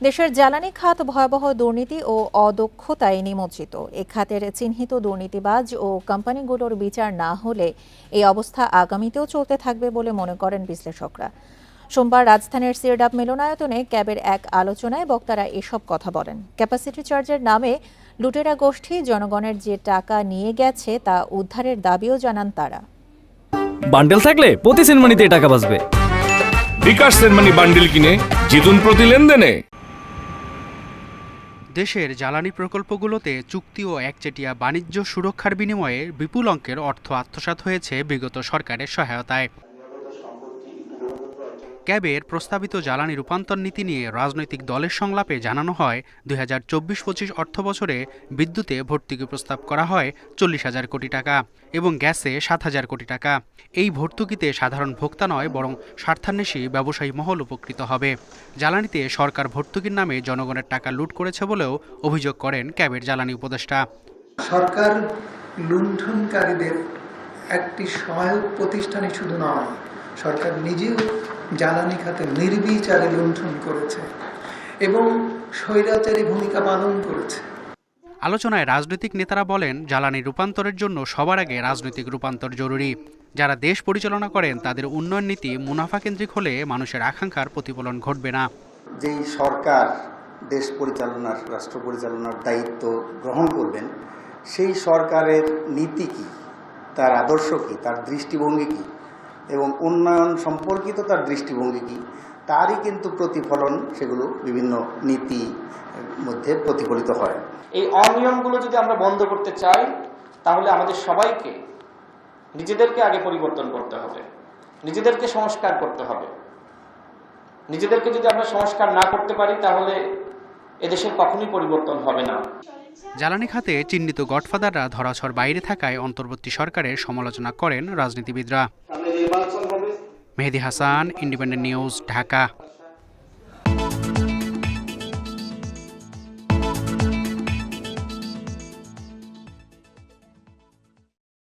দেশের জ্বালানি খাত ভয়াবহ দুর্নীতি ও অদক্ষতায় নিমজ্জিত। এ খাতের চিহ্নিত দুর্নীতিবাজ ও কোম্পানিগুলোর বিচার না হলে এই অবস্থা আগামীতেও চলতে থাকবে বলে মনে করেন বিশ্লেষকরা। সোমবার রাজধানীর সিরডাপ মিলনায়তনে ক্যাবের এক আলোচনায় বক্তারা এসব কথা বলেন। ক্যাপাসিটি চার্জের নামে লুটেরা গোষ্ঠী জনগণের যে টাকা নিয়ে গেছে তা উদ্ধারের দাবিও জানান তারা। বান্ডেল থাকলে প্রতি সেনমানিতে টাকা বাঁচবে। বিকাশ সেনমানি বান্ডেল কিনে জিতুন প্রতি লেনদেনে। দেশের জ্বালানি প্রকল্পগুলোতে চুক্তি ও একচেটিয়া বাণিজ্য সুরক্ষার বিনিময়ে বিপুল অঙ্কের অর্থ আত্মসাৎ হয়েছে বিগত সরকারের সহায়তায়। ক্যাবের প্রস্তাবিত জ্বালানি রূপান্তর নীতি নিয়ে রাজনৈতিক দলের সংলাপে জানানো হয় 2024-25 অর্থবছরে বিদ্যুতে ভর্তুকি প্রস্তাব করা হয় 40,000 কোটি টাকা এবং গ্যাসে 7,000 কোটি টাকা। এই ভর্তুকিতে সাধারণ ভোক্তা নয় বরং স্বার্থান্বেষী ব্যবসায়ী মহল উপকৃত হবে। জ্বালানিতে সরকার ভর্তুকির নামে জনগণের টাকা লুট করেছে বলেও অভিযোগ করেন ক্যাবের জ্বালানি উপদেষ্টা। সরকার লুণ্ঠনকারীদের একটি সহায়ক প্রতিষ্ঠানই শুধু নয়, সরকার নিজেও জ্বালানি খাতে নির্বিচারে লুণ্ঠন করেছে এবং স্বৈরাচারী ভূমিকা পালন করেছে। আলোচনায় রাজনৈতিক নেতারা বলেন, জ্বালানি রূপান্তরের জন্য সবার আগে রাজনৈতিক রূপান্তর জরুরি। যারা দেশ পরিচালনা করেন তাদের উন্নয়ন নীতি মুনাফা কেন্দ্রিক হলে মানুষের আকাঙ্ক্ষার প্রতিফলন ঘটবে না। যেই সরকার দেশ পরিচালনার, রাষ্ট্র পরিচালনার দায়িত্ব গ্রহণ করবেন, সেই সরকারের নীতি কি, তার আদর্শ কি, তার দৃষ্টিভঙ্গি কি এবং উন্নয়ন সম্পর্কিত তার দৃষ্টিভঙ্গি কি, তারই কিন্তু প্রতিফলন সেগুলো বিভিন্ন নীতি মধ্যে প্রতিফলিত হয়। এই অনিয়মগুলো যদি আমরা বন্ধ করতে চাই তাহলে আমাদের সবাইকে নিজেদেরকে আগে পরিবর্তন করতে হবে, নিজেদেরকে সংস্কার করতে হবে। নিজেদেরকে যদি আমরা সংস্কার না করতে পারি তাহলে এদেশের কখনোই পরিবর্তন হবে না। জ্বালানি খাতে চিহ্নিত গডফাদাররা ধরাছোঁয়ার বাইরে থাকায় অন্তর্বর্তী সরকারের সমালোচনা করেন রাজনীতিবিদরা। মেহেদী হাসান, ইন্ডিপেন্ডেন্ট নিউজ, ঢাকা।